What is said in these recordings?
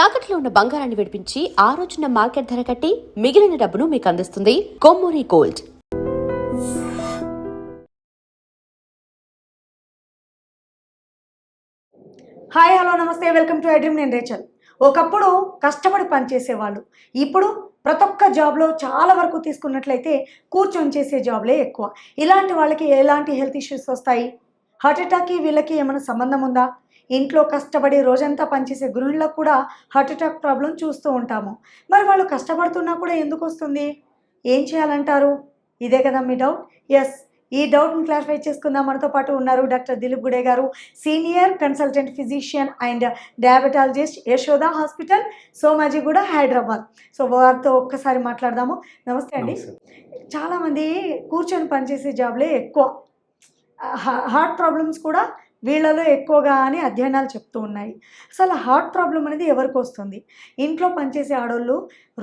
తాకట్లో ఉన్న బంగారాన్ని విడిపించి ఆ రోజున మార్కెట్ ధర కట్టి మిగిలిన డబ్బును మీకు అందిస్తుంది కొమ్మూరి గోల్డ్. హాయ్, హలో, నమస్తే, వెల్కమ్ టు ఐ డ్రీమ్. నేను రేచల్. ఒకప్పుడు కష్టపడి పనిచేసేవాళ్ళు, ఇప్పుడు ప్రతి ఒక్క జాబ్లో చాలా వరకు తీసుకున్నట్లయితే కూర్చొని చేసే జాబ్లే ఎక్కువ. ఇలాంటి వాళ్ళకి ఎలాంటి హెల్త్ ఇష్యూస్ వస్తాయి? హార్ట్ అటాక్కి వీళ్ళకి ఏమైనా సంబంధం ఉందా? ఇంట్లో కష్టపడి రోజంతా పనిచేసే గృహిణులకు కూడా హార్ట్ అటాక్ ప్రాబ్లం చూస్తూ ఉంటాము. మరి వాళ్ళు కష్టపడుతున్నా కూడా ఎందుకు వస్తుంది? ఏం చేయాలంటారు? ఇదే కదా మీ డౌట్? ఎస్, ఈ డౌట్ని క్లారిఫై చేసుకుందాం. మనతో పాటు ఉన్నారు డాక్టర్ దిలీప్ గుడే గారు, senior consultant physician and diabetologist, Yashoda hospital, Somajiguda, Hyderabad. So వారితో ఒక్కసారి మాట్లాడదాము. నమస్తే అండి. చాలామంది కూర్చొని పనిచేసే జాబ్లే ఎక్కువ, హార్ట్ ప్రాబ్లమ్స్ కూడా వీళ్ళలో ఎక్కువగా అని అధ్యయనాలు చెప్తూ ఉన్నాయి. అసలు హార్ట్ ప్రాబ్లం అనేది ఎవరికి వస్తుంది? ఇంట్లో పనిచేసే ఆడవాళ్ళు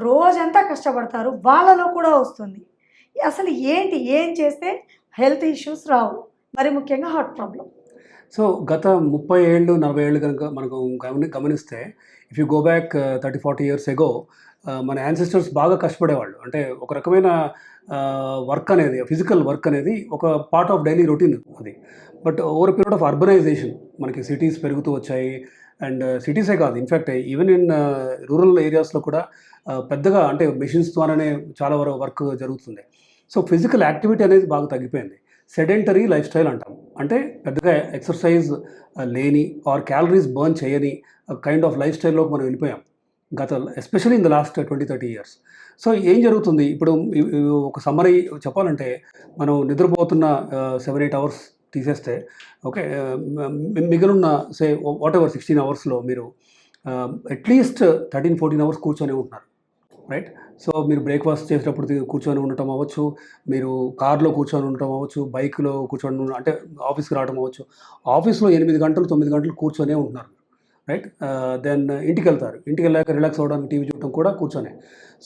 రోజంతా కష్టపడతారు, వాళ్ళలో కూడా వస్తుంది. అసలు ఏంటి, ఏం చేస్తే హెల్త్ ఇష్యూస్ రావు, మరి ముఖ్యంగా హార్ట్ ప్రాబ్లం? సో గత 30 ఏళ్ళు 40 ఏళ్ళు కనుక మనకు గమనిస్తే, if you go back 30-40 years ago, మన యాన్సిస్టర్స్ బాగా కష్టపడేవాళ్ళు. అంటే ఒక రకమైన వర్క్ అనేది, ఫిజికల్ వర్క్ అనేది ఒక పార్ట్ ఆఫ్ డైలీ రొటీన్ అది. But over period of urbanisation మనకి సిటీస్ పెరుగుతూ వచ్చాయి. అండ్ సిటీసే కాదు, ఇన్ఫ్యాక్ట్ ఈవెన్ ఇన్ రూరల్ ఏరియాస్లో కూడా పెద్దగా అంటే మెషిన్స్ ద్వారానే చాలా వర్క్ జరుగుతుంది. సో ఫిజికల్ యాక్టివిటీ అనేది బాగా తగ్గిపోయింది. సెడెంటరీ లైఫ్ స్టైల్ అంటాం. అంటే పెద్దగా ఎక్సర్సైజ్ లేని ఆర్ క్యాలరీస్ బర్న్ చేయని కైండ్ ఆఫ్ లైఫ్ స్టైల్లోకి మనం వెళ్ళిపోయాం గత, especially in the last 20-30 years. So ఏం జరుగుతుంది ఇప్పుడు? ఒక సమ్మరీ చెప్పాలంటే, మనం నిద్రపోతున్న 7-8 అవర్స్ తీసేస్తే, ఓకే, మిగిలిన సే వాట్ ఎవర్ 16 అవర్స్లో మీరు అట్లీస్ట్ 13-14 అవర్స్ కూర్చొని ఉంటున్నారు, రైట్? సో మీరు బ్రేక్ఫాస్ట్ చేసేటప్పుడు కూర్చొని ఉండటం అవ్వచ్చు, మీరు కార్లో కూర్చొని ఉండటం అవ్వచ్చు, బైక్లో కూర్చొని అంటే ఆఫీస్కి రావడం అవ్వచ్చు. ఆఫీస్లో 8 గంటలు 9 గంటలు కూర్చొనే ఉంటున్నారు, రైట్? దెన్ ఇంటికి వెళ్తారు, ఇంటికి వెళ్ళాక రిలాక్స్ అవ్వడానికి టీవీ చూడటం కూడా కూర్చొనే.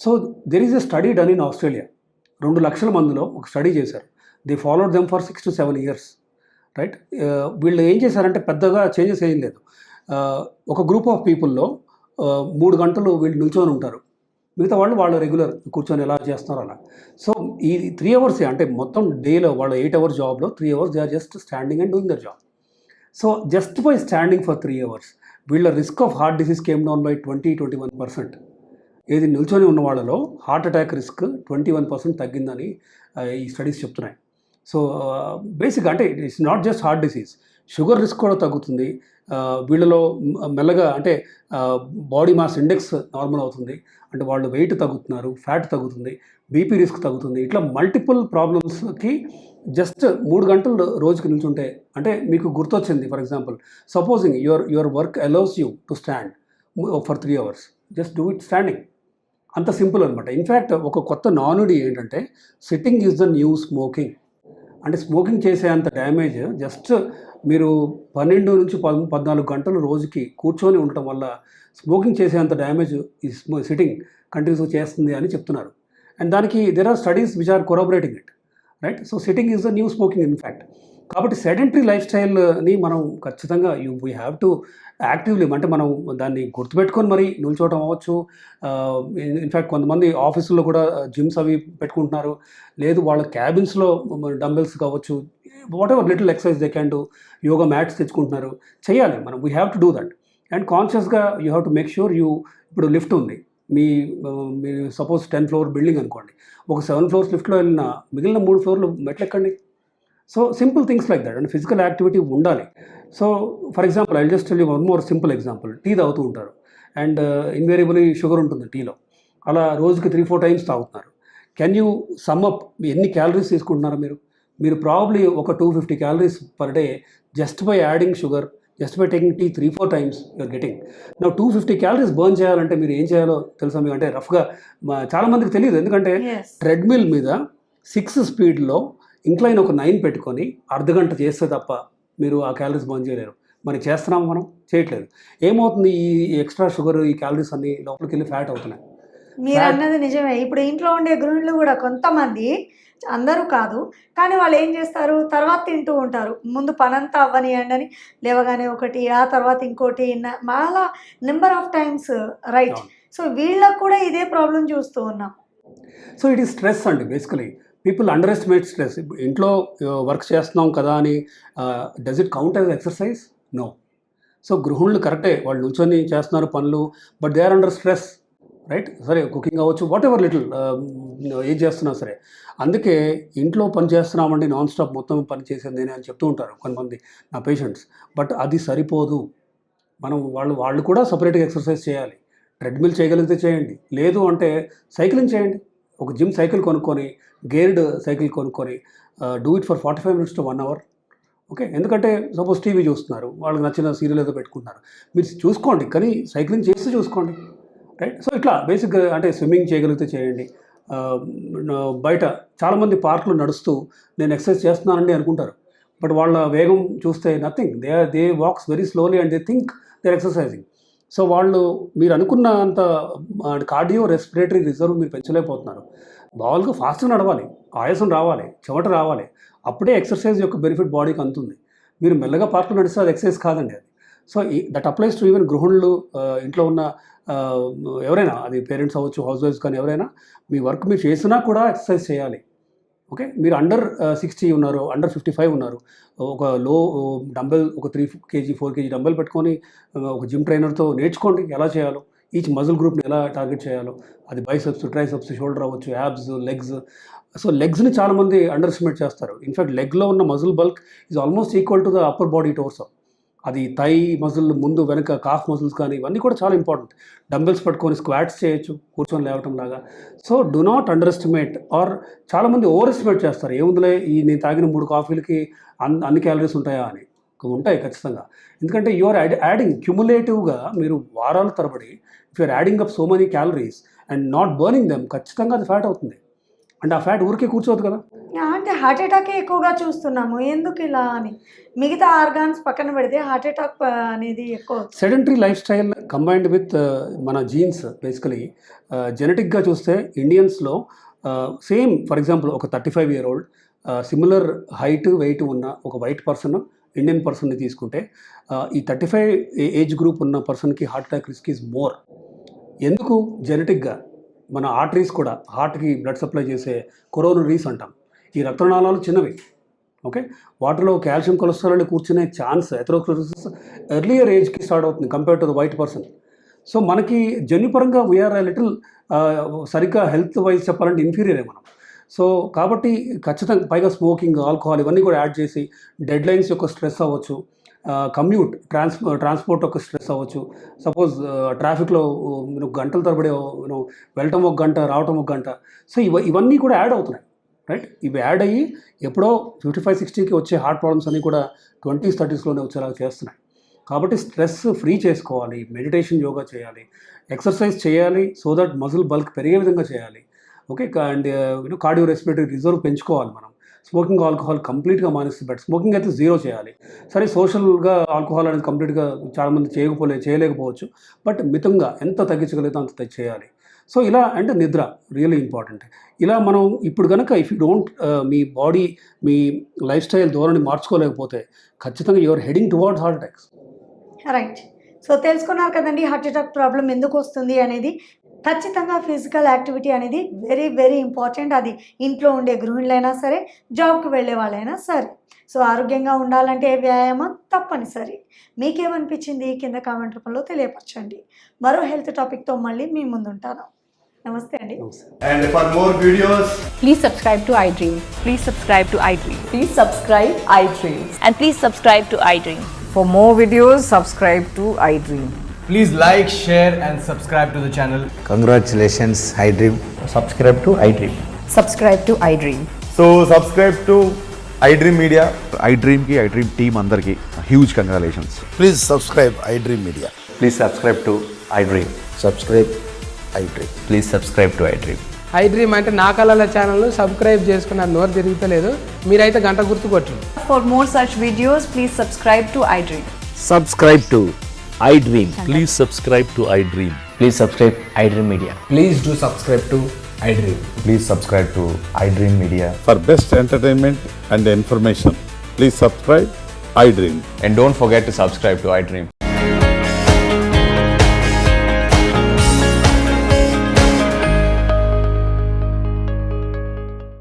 So there is a study done in Australia. 2 లక్షల మందిలో ఒక స్టడీ చేశారు. They followed them for 6 to 7 years, right? వీళ్ళు ఏం చేశారంటే పెద్దగా చేంజెస్ ఏం లేదు. ఒక గ్రూప్ ఆఫ్ పీపుల్లో 3 గంటలు వీళ్ళు నిల్చొని ఉంటారు, మిగతా వాళ్ళు రెగ్యులర్ కూర్చొని ఎలా చేస్తున్నారు అలా. సో ఈ 3 అవర్స్ అంటే మొత్తం డేలో వాళ్ళ 8 అవర్స్ జాబ్లో 3 hours they are just standing and doing their job. So just by standing for 3 hours వీళ్ళ risk of heart disease came down by 20-21%. ఏది నిల్చొని ఉన్న వాళ్ళలో హార్ట్ అటాక్ రిస్క్ 21% తగ్గిందని ఈ స్టడీస్ చెప్తున్నాయి. సో బేసిక్గా అంటే it's not just heart disease, sugar risk కూడా తగ్గుతుంది వీళ్ళలో మెల్లగా. అంటే బాడీ మాస్ ఇండెక్స్ నార్మల్ అవుతుంది, అంటే వాళ్ళు వెయిట్ తగ్గుతున్నారు, ఫ్యాట్ తగ్గుతుంది, బీపీ రిస్క్ తగ్గుతుంది. ఇట్లా మల్టిపుల్ ప్రాబ్లమ్స్కి జస్ట్ 3 గంటలు రోజుకి నిల్చుంటే, అంటే మీకు గుర్తొచ్చింది, for example supposing your work allows you to stand for 3 hours, just do it standing. అంత సింపుల్ అనమాట. ఇన్ఫ్యాక్ట్ ఒక కొత్త నానుడి ఏంటంటే sitting is the new smoking. అంటే స్మోకింగ్ చేసే అంత డ్యామేజ్ జస్ట్ మీరు 12 నుంచి 14 గంటలు రోజుకి కూర్చొని ఉండటం వల్ల స్మోకింగ్ చేసే అంత డ్యామేజ్ ఈ సిట్టింగ్ కంటిన్యూస్గా చేస్తుంది అని చెప్తున్నారు. అండ్ దానికి there are studies which are corroborating it, right? So sitting is the new smoking in fact. కాబట్టి సెడెంటరీ లైఫ్ స్టైల్ని మనం ఖచ్చితంగా వీ హ్యావ్ టు యాక్టివ్లీ, అంటే మనం దాన్ని గుర్తుపెట్టుకొని మరి నిల్చోవటం అవ్వచ్చు. ఇన్ఫ్యాక్ట్ కొంతమంది ఆఫీసుల్లో కూడా జిమ్స్ అవి పెట్టుకుంటున్నారు, లేదు వాళ్ళ క్యాబిన్స్లో డంబెల్స్ కావచ్చు, whatever little exercise they can do, yoga mats తెచ్చుకుంటున్నారు. చేయాలి మనం, we have to do that. And కాన్షియస్గా you have to make sure ఇప్పుడు లిఫ్ట్ ఉంది మీరు సపోజ్ 10 ఫ్లోర్ బిల్డింగ్ అనుకోండి, ఒక 7 ఫ్లోర్స్ లిఫ్ట్లో వెళ్ళిన మిగిలిన 3 ఫ్లోర్లు మెట్లు ఎక్కండి. So simple things like that, and physical activity ఉండాలి. So for example I just tell you one more simple example. Tea తాగుతూ ఉంటారు అండ్ ఇన్వేరియబుల్లీ షుగర్ ఉంటుంది టీలో, అలా రోజుకి 3-4 టైమ్స్ తాగుతున్నారు. కెన్ యూ సమ్ అప్ ఎన్ని క్యాలరీస్ తీసుకుంటున్నారు మీరు ప్రాబ్లీ ఒక 250 calories per day just by adding sugar, just by taking tea 3-4 times you're getting. నా 250 క్యాలరీస్ బర్న్ చేయాలంటే మీరు ఏం చేయాలో తెలుసా మీకు? అంటే రఫ్గా చాలామందికి తెలియదు, ఎందుకంటే ట్రెడ్మిల్ మీద 6 స్పీడ్లో ఇంక్లైన్ ఒక 9 పెట్టుకొని అర్ధగంట చేస్తే తప్ప మీరు ఆ క్యాలరీస్ బర్న్ చేయలేరు. మరి చేస్తున్నాము మనం? చేయట్లేదు. ఏమవుతుంది? ఈ ఎక్స్ట్రా షుగర్, ఈ క్యాలరీస్ అన్నీ లోపలికి వెళ్ళి ఫ్యాట్ అవుతున్నాయి. మీరు అన్నది నిజమే. ఇప్పుడు ఇంట్లో ఉండే గృహిణులు కూడా కొంతమంది, అందరూ కాదు, కానీ వాళ్ళు ఏం చేస్తారు, తర్వాత తింటూ ఉంటారు. ముందు పనంతా అవ్వనియండి అని లేవగానే ఒకటి, ఆ తర్వాత ఇంకోటి, చాలా number of times, right. So వీళ్ళకు కూడా ఇదే ప్రాబ్లం చూస్తూ ఉన్నాం. సో ఇట్ ఈస్ స్ట్రెస్ అండి. Basically people underestimate stress. ఇంట్లో వర్క్ చేస్తున్నాం కదా అని does it count as exercise? No. So గృహిణులు కరెక్టే, వాళ్ళు నిల్చొని చేస్తున్నారు పనులు, but they are under stress, right? సరే, కుకింగ్ అవ్వచ్చు, వాట్ ఎవర్ లిటిల్ ఏం చేస్తున్నా సరే. అందుకే ఇంట్లో పని చేస్తున్నామండి, నాన్ స్టాప్ మొత్తం పని చేసేది నేనే అని చెప్తూ ఉంటారు కొంతమంది నా పేషెంట్స్. బట్ అది సరిపోదు. మనం వాళ్ళు కూడా సపరేట్గా ఎక్సర్సైజ్ చేయాలి. ట్రెడ్మిల్ చేయగలిగితే చేయండి, లేదు అంటే సైక్లింగ్ చేయండి. ఒక జిమ్ సైకిల్ కొనుక్కొని, గేర్డ్ సైకిల్ కొనుక్కొని do it for 45 minutes to 1 hour. Okay, ఎందుకంటే సపోజ్ టీవీ చూస్తున్నారు, వాళ్ళకి నచ్చిన సీరియల్ ఏదో పెట్టుకుంటున్నారు, మీరు చూసుకోండి, కానీ సైక్లింగ్ చేస్తూ చూసుకోండి, రైట్? సో ఇట్లా బేసిక్గా అంటే స్విమ్మింగ్ చేయగలిగితే చేయండి. బయట చాలామంది పార్కులు నడుస్తూ నేను ఎక్సర్సైజ్ చేస్తున్నానండి అనుకుంటారు, బట్ వాళ్ళ వేగం చూస్తే nothing. They walks very slowly and they think they are exercising. So వాళ్ళు మీరు అనుకున్నంత కార్డియో రెస్పిరేటరీ రిజర్వ్ మీరు పెంచలేకపోతున్నారు. మామూలుగా ఫాస్ట్గా నడవాలి, ఆయాసం రావాలి, చెమట రావాలి, అప్పుడే ఎక్సర్సైజ్ యొక్క బెనిఫిట్ బాడీకి అందుతుంది. మీరు మెల్లగా పార్కులు నడిస్తే అది ఎక్సర్సైజ్ కాదండి అది. So that applies to even గృహిణులు, ఇంట్లో ఉన్న ఎవరైనా, అది పేరెంట్స్ అవ్వచ్చు, హౌస్ వైఫ్స్ కానీ ఎవరైనా, మీ వర్క్ మీరు చేసినా కూడా ఎక్సర్సైజ్ చేయాలి. ఓకే, మీరు అండర్ 60 ఉన్నారు, అండర్ 55 ఉన్నారు, ఒక లో డంబెల్, ఒక 3 kg 4 kg డంబెల్ పెట్టుకొని ఒక జిమ్ ట్రైనర్తో నేర్చుకోండి ఎలా చేయాలో, ఈచ్ మజిల్ గ్రూప్ని ఎలా టార్గెట్ చేయాలో. అది బైసెప్స్, ట్రైసెప్స్, షోల్డర్ అవ్వచ్చు, యాబ్స్, లెగ్స్. సో లెగ్స్ని చాలామంది అండర్ ఎస్టిమేట్ చేస్తారు. ఇన్ఫ్యాక్ట్ లెగ్లో ఉన్న muscle bulk is almost equal to the upper body torso. అది థై మజిల్, ముందు వెనక కాఫ్ మజిల్స్ కానీ ఇవన్నీ కూడా చాలా ఇంపార్టెంట్. డంబెల్స్ పట్టుకొని స్క్వాట్స్ చేయొచ్చు, కూర్చొని లేవటం లాగా. So do not underestimate, or చాలామంది ఓవర్ ఎస్టిమేట్ చేస్తారు. ఏముందిలే, ఈ నేను తాగిన 3 కాఫీలకి అన్ని క్యాలరీస్ ఉంటాయా అని. ఉంటాయి ఖచ్చితంగా, ఎందుకంటే యు ఆర్ యాడింగ్ క్యుములేటివ్గా. మీరు వారాల తరబడి if you are adding up so many calories and not burning them, ఖచ్చితంగా అది ఫ్యాట్ అవుతుంది. అంటే ఆ ఫ్యాట్ ఊరికే కూర్చోదు కదా. అంటే హార్ట్ అటాకే ఎక్కువగా చూస్తున్నాము, ఎందుకు ఇలా అని. మిగతా ఆర్గాన్స్ పక్కన పెడితే హార్ట్ అటాక్ అనేది ఎక్కువ. Sedentary life style combined with మన జీన్స్, బేసికలీ జెనెటిక్గా చూస్తే ఇండియన్స్లో సేమ్, ఫర్ ఎగ్జాంపుల్ ఒక 35-year-old సిమిలర్ హైట్, వెయిట్ ఉన్న ఒక వైట్ పర్సన్, ఇండియన్ పర్సన్ని తీసుకుంటే ఈ 35 ఏజ్ గ్రూప్ ఉన్న పర్సన్కి heart attack risk is more. ఎందుకు? జెనెటిక్గా మన ఆర్టరీస్ కూడా, హార్ట్కి బ్లడ్ సప్లై చేసే కొరోనరీస్ అంటాం, ఈ రక్తనాళాలు చిన్నవి. ఓకే, వాటిలో కాల్షియం, కొలెస్ట్రాల్ కూర్చునే ఛాన్స్ ఎథెరోస్క్లెరోసిస్ ఎర్లియర్ ఏజ్కి స్టార్ట్ అవుతుంది compare to the white person. So మనకి జన్యుపరంగా వీఆర్ లిటిల్ సరిగ్గా హెల్త్ వైజ్ చెప్పాలంటే ఇన్ఫీరియరే మనం. సో కాబట్టి ఖచ్చితంగా, పైగా స్మోకింగ్, ఆల్కహాల్ ఇవన్నీ కూడా యాడ్ చేసి డెడ్ లైన్స్ యొక్క స్ట్రెస్ అవ్వచ్చు, కమ్యూట్ ట్రాన్స్పోర్ట్ ఒక స్ట్రెస్ అవ్వచ్చు. సపోజ్ ట్రాఫిక్లో గంటల తరబడి వెళ్ళటం 1 గంట, రావటం 1 గంట. సో ఇవన్నీ కూడా యాడ్ అవుతున్నాయి, రైట్? ఇవి యాడ్ అయ్యి ఎప్పుడో 55-60కి వచ్చే హార్ట్ ప్రాబ్లమ్స్ అన్నీ కూడా 20s 30sలోనే వచ్చేలాగా చేస్తున్నాయి. కాబట్టి స్ట్రెస్ ఫ్రీ చేసుకోవాలి, మెడిటేషన్, యోగా చేయాలి, ఎక్సర్సైజ్ చేయాలి, సో దట్ మజిల్ బల్క్ పెరిగే విధంగా చేయాలి. Okay, and cardio respiratory reserve పెంచుకోవాలి మనం. స్మోకింగ్, ఆల్కహాల్ కంప్లీట్గా మానేస్తే బెటర్. స్మోకింగ్ అయితే 0 చేయాలి. సరే, సోషల్గా ఆల్కహాల్ అనేది కంప్లీట్గా చాలామంది చేయలేకపోవచ్చు, బట్ మితంగా ఎంత తగ్గించగలిగితే అంత చేయాలి. సో ఇలా, అంటే నిద్ర రియల్లీ ఇంపార్టెంట్. ఇలా మనం ఇప్పుడు కనుక if you don't me body, me life style ధోరణి మార్చుకోలేకపోతే ఖచ్చితంగా your heading towards heart attacks. Right. So తెలుసుకున్నారు కదండి హార్ట్ అటాక్ ప్రాబ్లం ఎందుకు వస్తుంది అనేది. ఖచ్చితంగా ఫిజికల్ యాక్టివిటీ అనేది వెరీ వెరీ ఇంపార్టెంట్. అది ఇంట్లో ఉండే గృహిణులైనా సరే, జాబ్కి వెళ్ళే వాళ్ళైనా సరే. సో ఆరోగ్యంగా ఉండాలంటే వ్యాయామం తప్పనిసరి. మీకేమనిపించింది కింద కామెంట్ రూపంలో తెలియపరచండి. మరో హెల్త్ టాపిక్తో మళ్ళీ మీ ముందుంటాను. నమస్తే అండి. And for more videos, Please subscribe to iDream. Please subscribe to iDream. Please subscribe iDream. And please subscribe to iDream. For more videos, subscribe to iDream. please like, share and subscribe to the channel. Congratulations, iDream. Subscribe to iDream. Subscribe to iDream. So subscribe to iDream Media. iDream team andarki huge congratulations. Please subscribe iDream Media. Please subscribe to iDream. Subscribe iDream. Please subscribe to iDream. iDream అంటే నా కళల ఛానల్ను subscribe చేసుకున్న నోరు తిరుగుతలేదు, మీరైతే గంట గుర్తు కొట్టండి. For more such videos, please subscribe to iDream. Subscribe to iDream. Please subscribe to iDream. Please subscribe iDream Media. Please do subscribe to iDream. Please subscribe to iDream Media. For best entertainment and information, please subscribe iDream. And don't forget to subscribe to iDream.